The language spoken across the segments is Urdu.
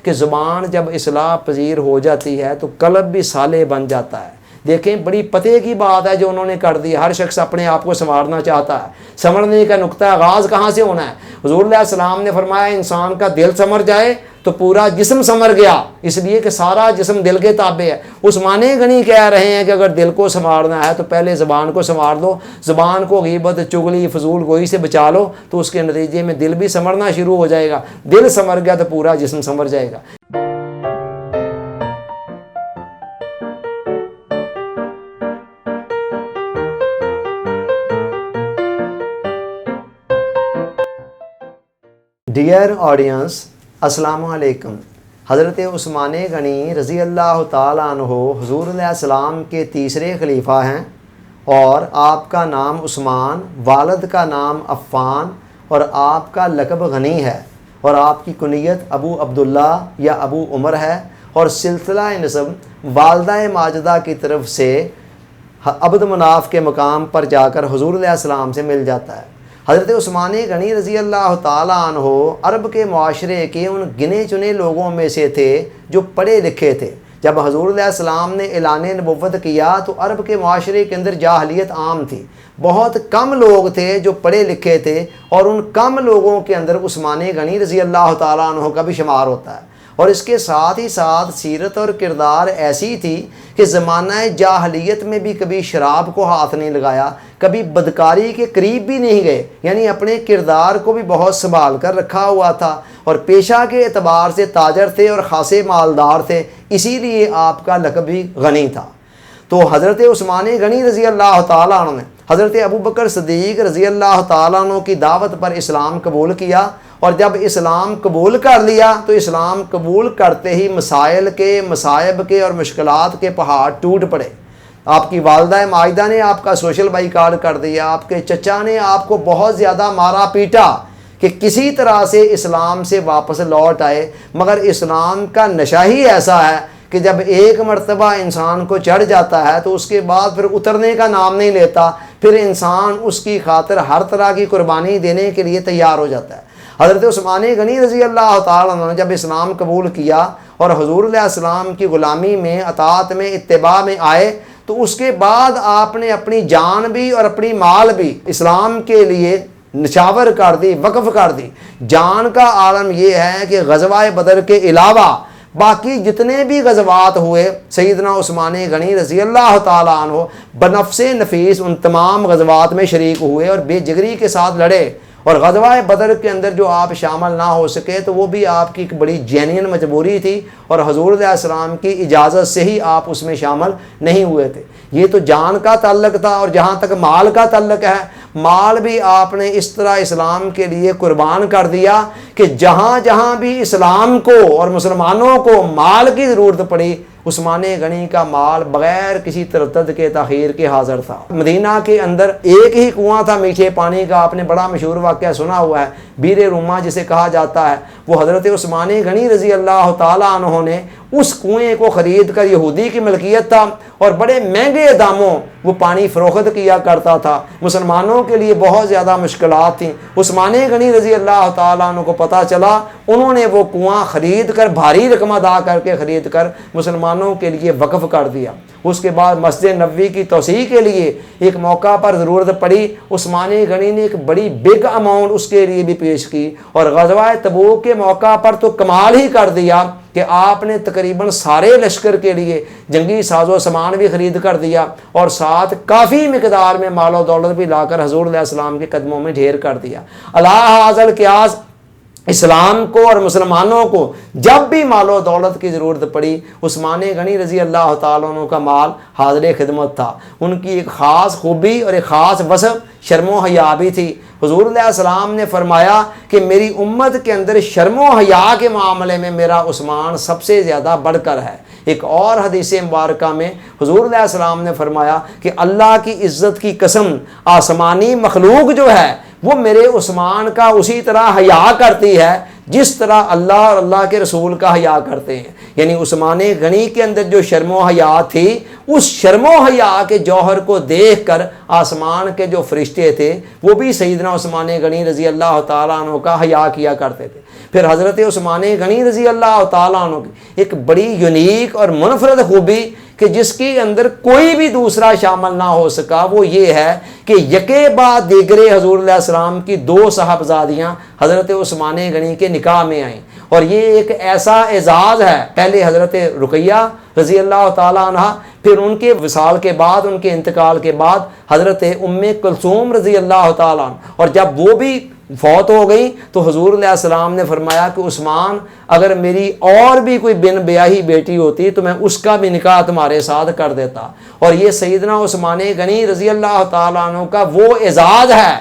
کہ زبان جب اصلاح پذیر ہو جاتی ہے تو قلب بھی صالح بن جاتا ہے۔ دیکھیں بڑی پتے کی بات ہے جو انہوں نے کر دی۔ ہر شخص اپنے آپ کو سنوارنا چاہتا ہے، سنورنے کا نقطہ آغاز کہاں سے ہونا ہے؟ حضور علیہ السلام نے فرمایا انسان کا دل سنور جائے تو پورا جسم سنور گیا، اس لیے کہ سارا جسم دل کے تابع ہے۔ عثمان غنی کہہ رہے ہیں کہ اگر دل کو سنوارنا ہے تو پہلے زبان کو سنوار دو، زبان کو غیبت، چغلی، فضول گوئی سے بچا لو، تو اس کے نتیجے میں دل بھی سنورنا شروع ہو جائے گا۔ دل سنور گیا تو پورا جسم سنور جائے گا۔ ڈیئر آڈینس، السلام علیکم۔ حضرت عثمان غنی رضی اللہ تعالیٰ عنہ حضور علیہ السلام کے تیسرے خلیفہ ہیں، اور آپ کا نام عثمان، والد کا نام عفان، اور آپ کا لقب غنی ہے، اور آپ کی کنیت ابو عبداللہ یا ابو عمر ہے، اور سلسلہ نسب والدہ ماجدہ کی طرف سے عبد مناف کے مقام پر جا کر حضور علیہ السلام سے مل جاتا ہے۔ حضرت عثمان غنی رضی اللہ تعالیٰ عنہ عرب کے معاشرے کے ان گنے چنے لوگوں میں سے تھے جو پڑھے لکھے تھے۔ جب حضور علیہ السلام نے اعلان نبوت کیا تو عرب کے معاشرے کے اندر جاہلیت عام تھی، بہت کم لوگ تھے جو پڑھے لکھے تھے، اور ان کم لوگوں کے اندر عثمان غنی رضی اللہ تعالیٰ عنہ کا بھی شمار ہوتا ہے۔ اور اس کے ساتھ ہی ساتھ سیرت اور کردار ایسی تھی کہ زمانہ جاہلیت میں بھی کبھی شراب کو ہاتھ نہیں لگایا، کبھی بدکاری کے قریب بھی نہیں گئے، یعنی اپنے کردار کو بھی بہت سنبھال کر رکھا ہوا تھا، اور پیشہ کے اعتبار سے تاجر تھے اور خاصے مالدار تھے، اسی لیے آپ کا لقب بھی غنی تھا۔ تو حضرت عثمان غنی رضی اللہ تعالیٰ عنہ نے حضرت ابوبکر صدیق رضی اللہ تعالیٰ عنہ کی دعوت پر اسلام قبول کیا، اور جب اسلام قبول کر لیا تو اسلام قبول کرتے ہی مسائل کے، مصائب کے اور مشکلات کے پہاڑ ٹوٹ پڑے۔ آپ کی والدہ ماجدہ نے آپ کا سوشل بائیکاٹ کر دیا، آپ کے چچا نے آپ کو بہت زیادہ مارا پیٹا کہ کسی طرح سے اسلام سے واپس لوٹ آئے، مگر اسلام کا نشہ ہی ایسا ہے کہ جب ایک مرتبہ انسان کو چڑھ جاتا ہے تو اس کے بعد پھر اترنے کا نام نہیں لیتا، پھر انسان اس کی خاطر ہر طرح کی قربانی دینے کے لیے تیار ہو جاتا ہے۔ حضرت عثمان غنی رضی اللہ تعالیٰ عنہ نے جب اسلام قبول کیا اور حضور علیہ السلام کی غلامی میں، اطاعت میں، اتباع میں آئے، تو اس کے بعد آپ نے اپنی جان بھی اور اپنی مال بھی اسلام کے لیے نچھاور کر دی، وقف کر دی۔ جان کا عالم یہ ہے کہ غزوہ بدر کے علاوہ باقی جتنے بھی غزوات ہوئے، سیدنا عثمان غنی رضی اللہ تعالیٰ عنہ بنفس نفیس ان تمام غزوات میں شریک ہوئے اور بے جگری کے ساتھ لڑے، اور غزوہ بدر کے اندر جو آپ شامل نہ ہو سکے تو وہ بھی آپ کی ایک بڑی جینین مجبوری تھی، اور حضور علیہ السلام کی اجازت سے ہی آپ اس میں شامل نہیں ہوئے تھے۔ یہ تو جان کا تعلق تھا، اور جہاں تک مال کا تعلق ہے، مال بھی آپ نے اس طرح اسلام کے لیے قربان کر دیا کہ جہاں جہاں بھی اسلام کو اور مسلمانوں کو مال کی ضرورت پڑی، عثمان غنی کا مال بغیر کسی تردد کے تاخیر کے حاضر تھا۔ مدینہ کے اندر ایک ہی کنواں تھا میٹھے پانی کا، آپ نے بڑا مشہور واقعہ سنا ہوا ہے، بیر روما جسے کہا جاتا ہے، وہ حضرت عثمان غنی رضی اللہ تعالیٰ عنہ نے اس کنویں کو خرید کر، یہودی کی ملکیت تھا اور بڑے مہنگے داموں وہ پانی فروخت کیا کرتا تھا، مسلمانوں کے لیے بہت زیادہ مشکلات تھیں۔ عثمان غنی رضی اللہ تعالیٰ عنہ کو پتہ چلا، انہوں نے وہ کنواں خرید کر، بھاری رقم ادا کر کے خرید کر مسلمانوں کے لیے وقف کر دیا۔ اس کے بعد مسجد نبوی کی توسیع کے لیے ایک موقع پر ضرورت پڑی، عثمان غنی نے ایک بڑی بگ اماؤنٹ اس کے لیے بھی پیش کی، اور غزوہ تبوک کے موقع پر تو کمال ہی کر دیا کہ آپ نے تقریباً سارے لشکر کے لیے جنگی ساز و سامان بھی خرید کر دیا، اور ساتھ کافی مقدار میں مال و دولت بھی لا کر حضور علیہ السلام کے قدموں میں ڈھیر کر دیا۔ اللہ حاضر قیاس، اسلام کو اور مسلمانوں کو جب بھی مال و دولت کی ضرورت پڑی، عثمان غنی رضی اللہ تعالیٰ عنہ کا مال حاضر خدمت تھا۔ ان کی ایک خاص خوبی اور ایک خاص وصف شرم و حیا بھی تھی۔ حضور علیہ السلام نے فرمایا کہ میری امت کے اندر شرم و حیا کے معاملے میں میرا عثمان سب سے زیادہ بڑھ کر ہے۔ ایک اور حدیث مبارکہ میں حضور علیہ السلام نے فرمایا کہ اللہ کی عزت کی قسم، آسمانی مخلوق جو ہے وہ میرے عثمان کا اسی طرح حیا کرتی ہے جس طرح اللہ اور اللہ کے رسول کا حیا کرتے ہیں. یعنی عثمان غنی کے اندر جو شرم و حیا تھی، اس شرم و حیا کے جوہر کو دیکھ کر آسمان کے جو فرشتے تھے وہ بھی سیدنا عثمان غنی رضی اللہ تعالیٰ عنہ کا حیا کیا کرتے تھے. پھر حضرت عثمان غنی رضی اللہ تعالیٰ عنہ کی ایک بڑی یونیک اور منفرد خوبی کہ جس کے اندر کوئی بھی دوسرا شامل نہ ہو سکا، وہ یہ ہے کہ یکے بعد دیگرے حضور علیہ السلام کی 2 صاحبزادیاں حضرت عثمان غنی کے نکاح میں آئیں. اور یہ ایک ایسا اعزاز ہے، پہلے حضرت رقیہ رضی اللہ تعالیٰ عنہ، پھر ان کے وصال کے بعد، ان کے انتقال کے بعد حضرت ام کلثوم رضی اللہ تعالیٰ عنہ. اور جب وہ بھی فوت ہو گئی تو حضور علیہ السلام نے فرمایا کہ عثمان، اگر میری اور بھی کوئی بن بیاہی بیٹی ہوتی تو میں اس کا بھی نکاح تمہارے ساتھ کر دیتا. اور یہ سیدنا عثمان غنی رضی اللہ تعالیٰ عنہ کا وہ اعزاز ہے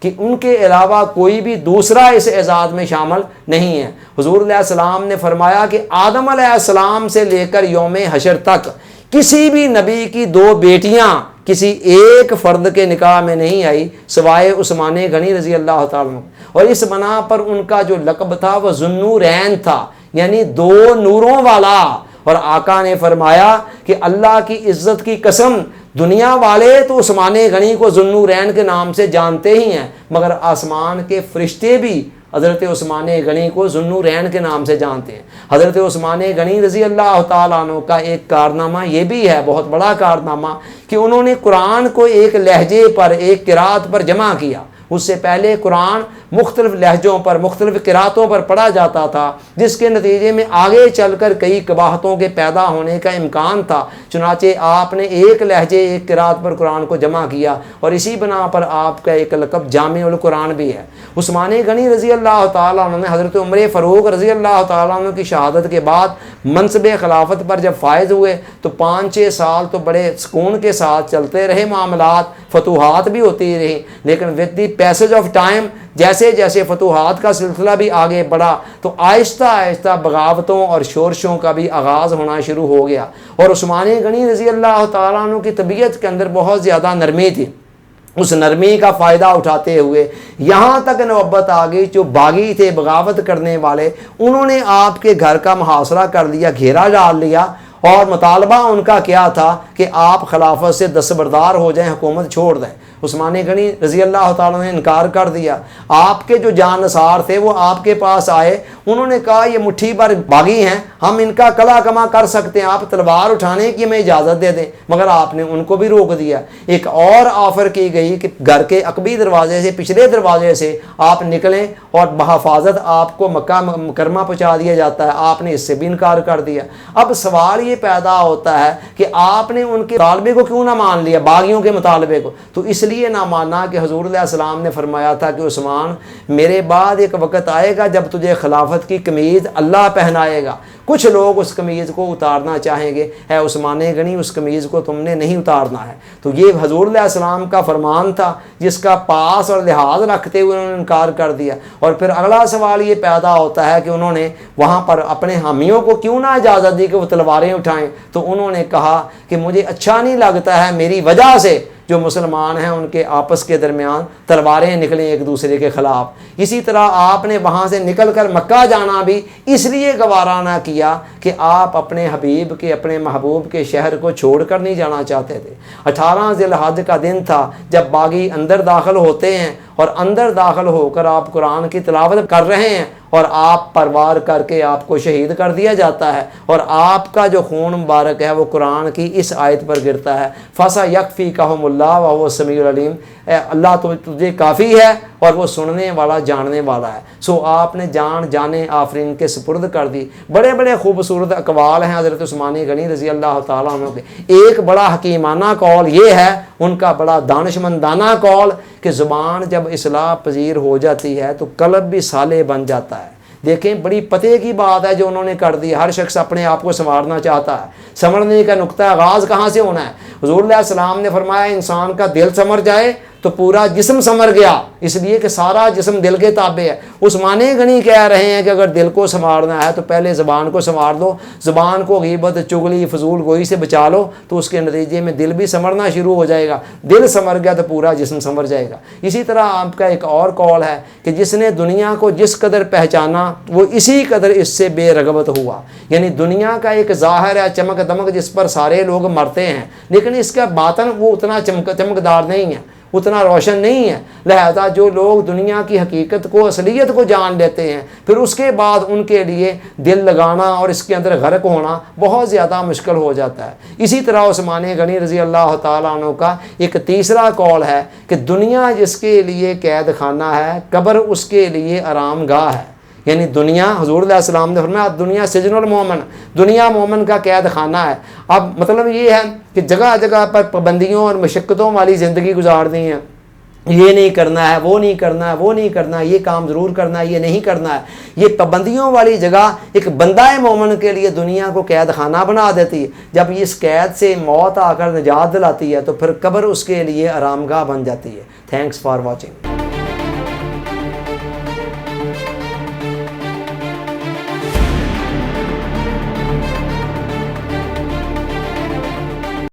کہ ان کے علاوہ کوئی بھی دوسرا اس اعزاز میں شامل نہیں ہے. حضور علیہ السلام نے فرمایا کہ آدم علیہ السلام سے لے کر یوم حشر تک کسی بھی نبی کی 2 بیٹیاں کسی ایک فرد کے نکاح میں نہیں آئی سوائے عثمان غنی رضی اللہ تعالیٰ عنہ. اور اس بنا پر ان کا جو لقب تھا وہ ذوالنورین تھا، یعنی 2 نوروں والا. اور آقا نے فرمایا کہ اللہ کی عزت کی قسم، دنیا والے تو عثمان غنی کو ذوالنورین کے نام سے جانتے ہی ہیں، مگر آسمان کے فرشتے بھی حضرت عثمان غنی کو ذوالنورین کے نام سے جانتے ہیں. حضرت عثمان غنی رضی اللہ تعالیٰ عنہ کا ایک کارنامہ یہ بھی ہے، بہت بڑا کارنامہ، کہ انہوں نے قرآن کو ایک لہجے پر، ایک قرات پر جمع کیا. اس سے پہلے قرآن مختلف لہجوں پر، مختلف قراتوں پر پڑھا جاتا تھا، جس کے نتیجے میں آگے چل کر کئی قباحتوں کے پیدا ہونے کا امکان تھا. چنانچہ آپ نے ایک لہجے، ایک قرات پر قرآن کو جمع کیا، اور اسی بنا پر آپ کا ایک لقب جامع القرآن بھی ہے. عثمان غنی رضی اللہ تعالیٰ عنہ نے حضرت عمر فاروق رضی اللہ تعالیٰ عنہ کی شہادت کے بعد منصب خلافت پر جب فائز ہوئے تو 5-6 سال تو بڑے سکون کے ساتھ چلتے رہے معاملات، فتوحات بھی ہوتی رہی. لیکن with the passage of time جیسے جیسے فتوحات کا سلسلہ بھی آگے بڑھا تو آہستہ آہستہ بغاوتوں اور شورشوں کا بھی آغاز ہونا شروع ہو گیا. اور عثمان غنی رضی اللہ تعالیٰ عنہ کی طبیعت کے اندر بہت زیادہ نرمی تھی. اس نرمی کا فائدہ اٹھاتے ہوئے یہاں تک نوبت آ گئی، جو باغی تھے، بغاوت کرنے والے، انہوں نے آپ کے گھر کا محاصرہ کر لیا، گھیرا ڈال لیا. اور مطالبہ ان کا کیا تھا کہ آپ خلافت سے دستبردار ہو جائیں، حکومت چھوڑ دیں. عثمان غنی رضی اللہ تعالیٰ نے انکار کر دیا. آپ کے جو جانثار تھے وہ آپ کے پاس آئے، انہوں نے کہا یہ مٹھی بھر باغی ہیں، ہم ان کا کلا کما کر سکتے ہیں، آپ تلوار اٹھانے کی ہمیں اجازت دے دیں. مگر آپ نے ان کو بھی روک دیا. ایک اور آفر کی گئی کہ گھر کے عقبی دروازے سے، پچھلے دروازے سے آپ نکلیں اور بحفاظت آپ کو مکہ مکرمہ پہنچا دیا جاتا ہے. آپ نے اس سے بھی انکار کر دیا. اب سوال یہ پیدا ہوتا ہے کہ آپ نے ان کے مطالبے کو کیوں نہ مان لیا، باغیوں کے مطالبے کو؟ تو اس لیے نہ مانا کہ حضور علیہ السلام نے فرمایا تھا کہ عثمان، میرے بعد ایک وقت آئے گا جب تجھے خلافت کی قمیض اللہ پہنائے گا. کچھ لوگ اس قمیض کو اتارنا چاہیں گے، اے عثمان غنی اس قمیض کو تم نے نہیں اتارنا ہے. تو یہ حضور علیہ السلام کا فرمان تھا جس کا پاس اور لحاظ رکھتے ہوئے انہوں نے انکار کر دیا. اور پھر اگلا سوال یہ پیدا ہوتا ہے کہ انہوں نے وہاں پر اپنے حامیوں کو کیوں نہ اجازت دی کہ وہ تلواریں اٹھائیں؟ تو انہوں نے کہا کہ مجھے اچھا نہیں لگتا ہے میری وجہ سے جو مسلمان ہیں ان کے آپس کے درمیان تلواریں نکلیں ایک دوسرے کے خلاف. اسی طرح آپ نے وہاں سے نکل کر مکہ جانا بھی اس لیے گوارا نہ کیا کہ آپ اپنے حبیب کے، اپنے محبوب کے شہر کو چھوڑ کر نہیں جانا چاہتے تھے. 18 ذی الحجہ کا دن تھا جب باغی اندر داخل ہوتے ہیں، اور اندر داخل ہو کر آپ قرآن کی تلاوت کر رہے ہیں اور آپ پر وار کر کے آپ کو شہید کر دیا جاتا ہے، اور آپ کا جو خون مبارک ہے وہ قرآن کی اس آیت پر گرتا ہے، فَسَيَكْفِيكَهُمُ اللَّهُ وَهُوَ السَّمِيعُ الْعَلِيمُ. اللہ تو تجھے کافی ہے اور وہ سننے والا، جاننے والا ہے. سو آپ نے جان جانے آفرین کے سپرد کر دی. بڑے بڑے خوبصورت اقوال ہیں حضرت عثمان غنی رضی اللہ تعالیٰ عنہ کے. ایک بڑا حکیمانہ قول یہ ہے ان کا، بڑا دانشمندانہ قول، کہ زبان جب اصلاح پذیر ہو جاتی ہے تو قلب بھی صالح بن جاتا ہے. دیکھیں بڑی پتے کی بات ہے جو انہوں نے کر دی. ہر شخص اپنے آپ کو سنوارنا چاہتا ہے. سنورنے کا نقطہ آغاز کہاں سے ہونا ہے؟ حضور علیہ السلام نے فرمایا انسان کا دل سنور جائے تو پورا جسم سنور گیا، اس لیے کہ سارا جسم دل کے تابع ہے۔ عثمان غنی کہہ رہے ہیں کہ اگر دل کو سنوارنا ہے تو پہلے زبان کو سنوار دو، زبان کو غیبت، چغلی، فضول گوئی سے بچا لو، تو اس کے نتیجے میں دل بھی سنورنا شروع ہو جائے گا، دل سنور گیا تو پورا جسم سنور جائے گا۔ اسی طرح آپ کا ایک اور قول ہے کہ جس نے دنیا کو جس قدر پہچانا وہ اسی قدر اس سے بے رغبت ہوا، یعنی دنیا کا ایک ظاہر ہے چمک دمک جس پر سارے لوگ مرتے ہیں، لیکن اس کا باطن وہ اتنا چمکدار نہیں ہے، اتنا روشن نہیں ہے۔ لہذا جو لوگ دنیا کی حقیقت کو، اصلیت کو جان لیتے ہیں، پھر اس کے بعد ان کے لیے دل لگانا اور اس کے اندر غرق ہونا بہت زیادہ مشکل ہو جاتا ہے۔ اسی طرح عثمان غنی رضی اللہ تعالیٰ عنہ کا ایک تیسرا قول ہے کہ دنیا جس کے لیے قید خانہ ہے، قبر اس کے لیے آرام گاہ ہے۔ یعنی دنیا، حضور علیہ السلام نے فرمایا دنیا سجن المومن، دنیا مومن کا قید خانہ ہے۔ اب مطلب یہ ہے کہ جگہ جگہ پر پابندیوں اور مشقتوں والی زندگی گزارنی ہے، یہ نہیں کرنا ہے، وہ نہیں کرنا ہے، وہ نہیں کرنا ہے، یہ کام ضرور کرنا ہے، یہ نہیں کرنا ہے۔ یہ پابندیوں والی جگہ ایک بندہ مومن کے لیے دنیا کو قید خانہ بنا دیتی ہے۔ جب اس قید سے موت آ کر نجات دلاتی ہے تو پھر قبر اس کے لیے آرام گاہ بن جاتی ہے۔ Thanks for watching.